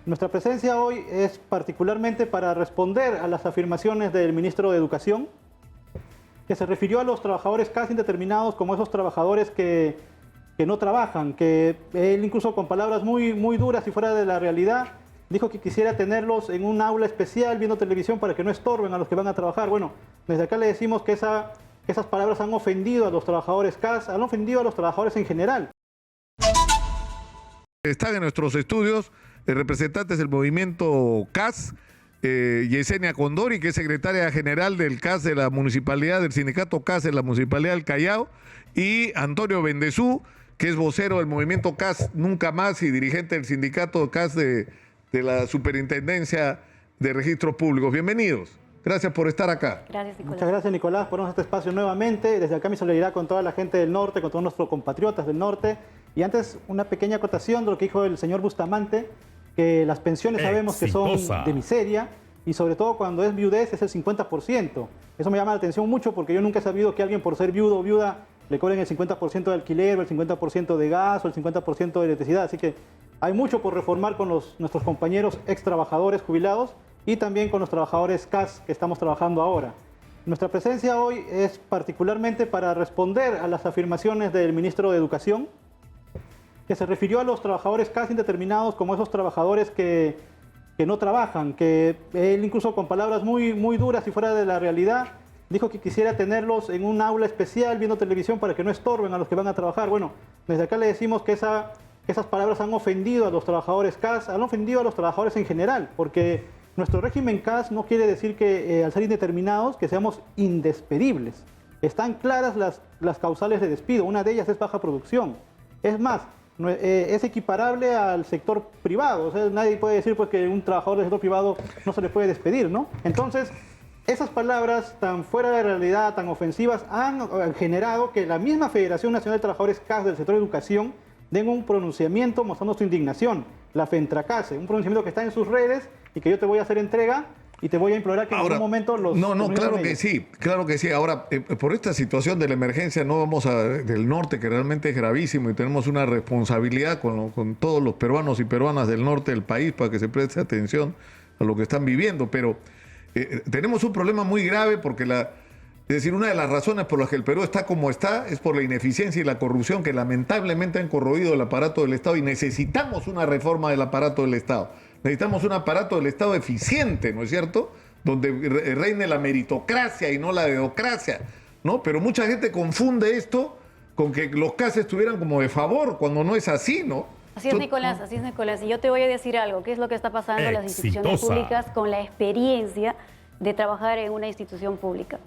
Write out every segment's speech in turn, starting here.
Nuestra presencia hoy es particularmente para responder a las afirmaciones del ministro de Educación, que se refirió a los trabajadores casi indeterminados como esos trabajadores que no trabajan, que él incluso con palabras muy duras y fuera de la realidad, dijo que quisiera tenerlos en un aula especial viendo televisión para que no estorben a los que van a trabajar. Bueno, desde acá le decimos que esas palabras han ofendido a los trabajadores CAS, han ofendido a los trabajadores en general. Están en nuestros estudios representantes del movimiento CAS, Yesenia Condori, que es secretaria general del CAS de la municipalidad, del sindicato CAS de la municipalidad del Callao, y Antonio Bendezú, que es vocero del movimiento CAS Nunca Más y dirigente del sindicato CAS de la Superintendencia de Registros Públicos. Bienvenidos. Gracias por estar acá. Gracias, Nicolás. Muchas gracias, Nicolás, por darnos este espacio nuevamente. Desde acá mi solidaridad con toda la gente del norte, con todos nuestros compatriotas del norte. Y antes, una pequeña acotación de lo que dijo el señor Bustamante, que las pensiones sabemos que son de miseria, y sobre todo cuando es viudez es el 50%. Eso me llama la atención mucho porque yo nunca he sabido que alguien por ser viudo o viuda le cobren el 50% de alquiler, o el 50% de gas, o el 50% de electricidad. Así que hay mucho por reformar con nuestros compañeros ex trabajadores jubilados y también con los trabajadores CAS que estamos trabajando ahora. Nuestra presencia hoy es particularmente para responder a las afirmaciones del ministro de Educación, que se refirió a los trabajadores casi indeterminados como esos trabajadores que no trabajan, que él incluso con palabras muy duras y fuera de la realidad, dijo que quisiera tenerlos en un aula especial viendo televisión para que no estorben a los que van a trabajar. Bueno, desde acá le decimos que esas palabras han ofendido a los trabajadores CAS, han ofendido a los trabajadores en general, porque nuestro régimen CAS no quiere decir que al ser indeterminados que seamos indespedibles. Están claras las causales de despido, una de ellas es baja producción. Es más, es equiparable al sector privado. O sea, nadie puede decir pues, que un trabajador del sector privado no se le puede despedir, ¿no? Entonces, esas palabras tan fuera de realidad, tan ofensivas, han generado que la misma Federación Nacional de Trabajadores CAS del sector de educación den un pronunciamiento mostrando su indignación, la FENTRACASE, un pronunciamiento que está en sus redes y que yo te voy a hacer entrega y te voy a implorar que en algún momento los... No, claro que sí, claro que sí. Ahora, por esta situación de la emergencia no vamos del norte, que realmente es gravísimo y tenemos una responsabilidad con todos los peruanos y peruanas del norte del país para que se preste atención a lo que están viviendo, pero tenemos un problema muy grave porque es decir, una de las razones por las que el Perú está como está es por la ineficiencia y la corrupción que lamentablemente han corroído el aparato del Estado y necesitamos una reforma del aparato del Estado. Necesitamos un aparato del Estado eficiente, ¿no es cierto? Donde reine la meritocracia y no la dedocracia, ¿no? Pero mucha gente confunde esto con que los CAS estuvieran como de favor, cuando no es así, ¿no? Así es, Nicolás, así es, Nicolás. Y yo te voy a decir algo, ¿qué es lo que está pasando en las instituciones públicas con la experiencia de trabajar en una institución pública?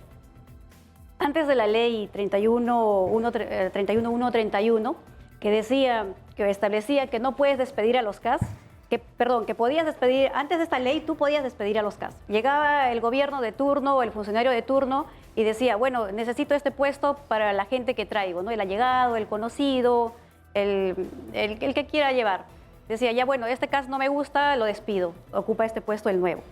Antes de la ley 31131, que establecía que no puedes despedir a los CAS, que podías despedir, antes de esta ley tú podías despedir a los CAS. Llegaba el gobierno de turno o el funcionario de turno y decía, bueno, necesito este puesto para la gente que traigo, ¿no? El allegado, el conocido, el que quiera llevar. Decía, ya bueno, este CAS no me gusta, lo despido, ocupa este puesto el nuevo.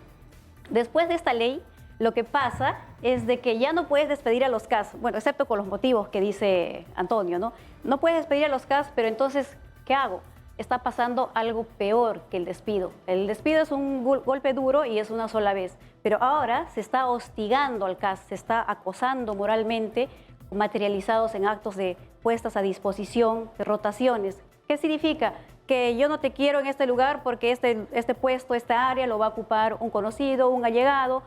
Después de esta ley, lo que pasa es de que ya no puedes despedir a los CAS, bueno, excepto con los motivos que dice Antonio, ¿no? No puedes despedir a los CAS, pero entonces, ¿qué hago? Está pasando algo peor que el despido. El despido es un golpe duro y es una sola vez, pero ahora se está hostigando al CAS, se está acosando moralmente, materializados en actos de puestas a disposición, de rotaciones. ¿Qué significa? Que yo no te quiero en este lugar porque este puesto, esta área lo va a ocupar un conocido, un allegado,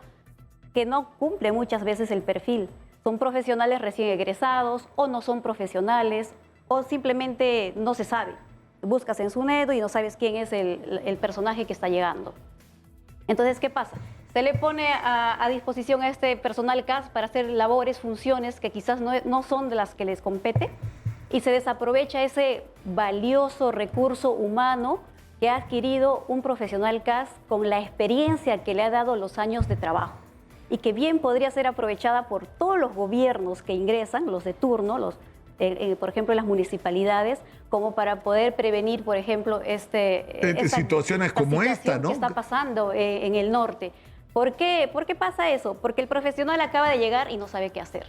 que no cumple muchas veces el perfil. Son profesionales recién egresados o no son profesionales o simplemente no se sabe. Buscas en su dedo y no sabes quién es el personaje que está llegando. Entonces, ¿qué pasa? Se le pone a disposición a este personal CAS para hacer labores, funciones que quizás no son de las que les compete y se desaprovecha ese valioso recurso humano que ha adquirido un profesional CAS con la experiencia que le ha dado los años de trabajo y que bien podría ser aprovechada por todos los gobiernos que ingresan, los de turno, por ejemplo, en las municipalidades, como para poder prevenir, por ejemplo, situaciones como esta, ¿no? Que está pasando en el norte. ¿Por qué pasa eso? Porque el profesional acaba de llegar y no sabe qué hacer.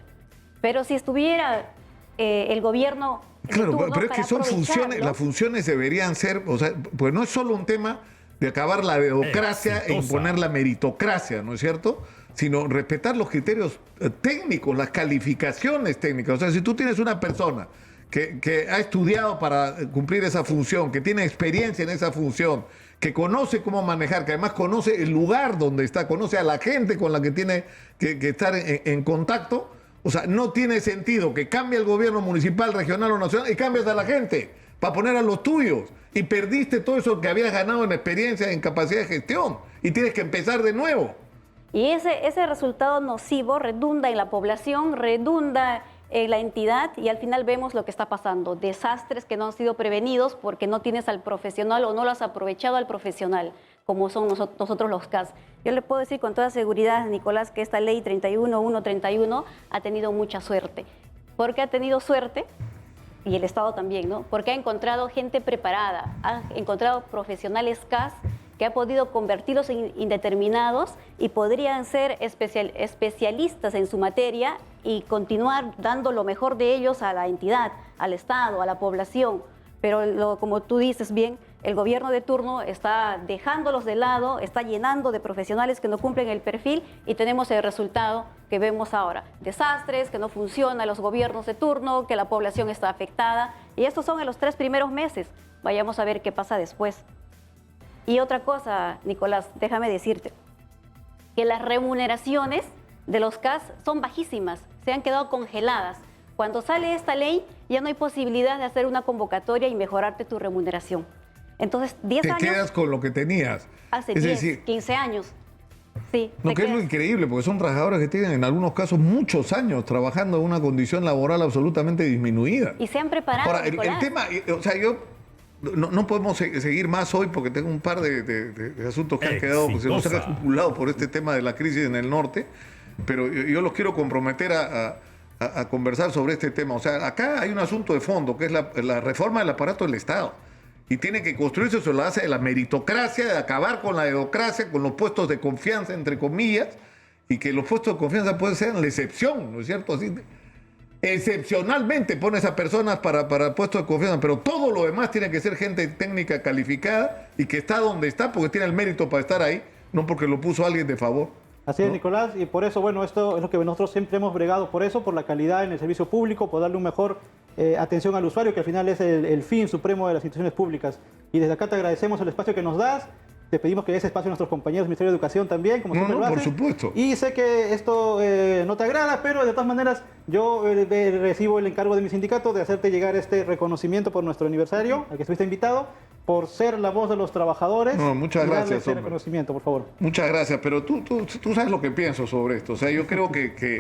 Pero si estuviera el gobierno... Claro, pero es que son funciones, las funciones deberían ser, o sea, pues no es solo un tema de acabar la dedocracia e Exitosa. imponer la meritocracia, ¿no es cierto? Sino respetar los criterios técnicos, las calificaciones técnicas. O sea, si tú tienes una persona que ha estudiado para cumplir esa función, que tiene experiencia en esa función, que conoce cómo manejar, que además conoce el lugar donde está, conoce a la gente con la que tiene que estar en contacto, o sea, no tiene sentido que cambie el gobierno municipal, regional o nacional y cambies a la gente para poner a los tuyos. Y perdiste todo eso que habías ganado en experiencia, en capacidad de gestión. Y tienes que empezar de nuevo. Y ese resultado nocivo redunda en la población, redunda en la entidad y al final vemos lo que está pasando. Desastres que no han sido prevenidos porque no tienes al profesional o no lo has aprovechado al profesional, como son nosotros los CAS. Yo le puedo decir con toda seguridad, Nicolás, que esta ley 31131 ha tenido mucha suerte. ¿Por qué ha tenido suerte? Y el Estado también, ¿no? Porque ha encontrado gente preparada, ha encontrado profesionales CAS que ha podido convertirlos en indeterminados y podrían ser especialistas en su materia y continuar dando lo mejor de ellos a la entidad, al Estado, a la población. Pero como tú dices bien, el gobierno de turno está dejándolos de lado, está llenando de profesionales que no cumplen el perfil y tenemos el resultado que vemos ahora. Desastres, que no funcionan los gobiernos de turno, que la población está afectada. Y estos son en los 3 primeros meses. Vayamos a ver qué pasa después. Y otra cosa, Nicolás, déjame decirte, que las remuneraciones de los CAS son bajísimas, se han quedado congeladas. Cuando sale esta ley, ya no hay posibilidad de hacer una convocatoria y mejorarte tu remuneración. Entonces, 10 años... Te quedas con lo que tenías. Hace Es 10, decir, 15 años. Sí, no, te que es lo quedas. increíble, porque son trabajadores que tienen en algunos casos muchos años trabajando en una condición laboral absolutamente disminuida. Y se han preparado, Ahora, el Nicolás. tema, o sea, no podemos seguir más hoy porque tengo un par de asuntos que han quedado, que se nos han Exitosa. acumulado por este tema de la crisis en el norte, pero yo los quiero comprometer a conversar sobre este tema. O sea, acá hay un asunto de fondo, que es la reforma del aparato del Estado. Y tiene que construirse sobre la base de la meritocracia, de acabar con la dedocracia, con los puestos de confianza, entre comillas, y que los puestos de confianza pueden ser la excepción, ¿no es cierto? Así, excepcionalmente pones a personas para puestos de confianza, pero todo lo demás tiene que ser gente técnica calificada y que está donde está porque tiene el mérito para estar ahí, no porque lo puso alguien de favor. Así es, Nicolás, y por eso, bueno, esto es lo que nosotros siempre hemos bregado por eso, por la calidad en el servicio público, por darle un mejor atención al usuario, que al final es el fin supremo de las instituciones públicas. Y desde acá te agradecemos el espacio que nos das, te pedimos que des espacio a nuestros compañeros del Ministerio de Educación también, como siempre lo por haces. supuesto. Y sé que esto no te agrada, pero de todas maneras yo recibo el encargo de mi sindicato de hacerte llegar este reconocimiento por nuestro aniversario, al que estuviste invitado, por ser la voz de los trabajadores. No, muchas y darle gracias, ese hombre. reconocimiento, por favor. Muchas gracias, pero tú sabes lo que pienso sobre esto. O sea, yo creo que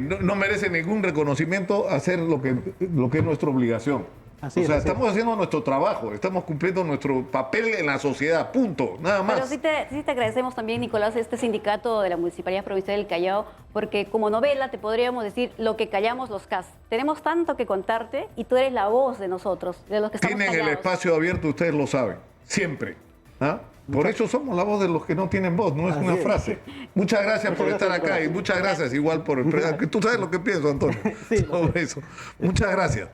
no merece ningún reconocimiento hacer lo que es nuestra obligación. Así o sea, es, así estamos haciendo nuestro trabajo, estamos cumpliendo nuestro papel en la sociedad, punto, nada más. Pero sí te agradecemos también, Nicolás, este sindicato de la Municipalidad Provincial del Callao, porque como novela te podríamos decir lo que callamos los CAS. Tenemos tanto que contarte y tú eres la voz de nosotros, de los que estamos Tienen el callados. espacio abierto, ustedes lo saben, siempre. ¿Ah? Por eso somos la voz de los que no tienen voz, no es Así una es. frase. Muchas gracias por Muchas estar gracias, acá y Nicolás. muchas gracias igual por... que tú sabes lo que pienso, Antonio, Sí, lo sobre eso. Muchas gracias.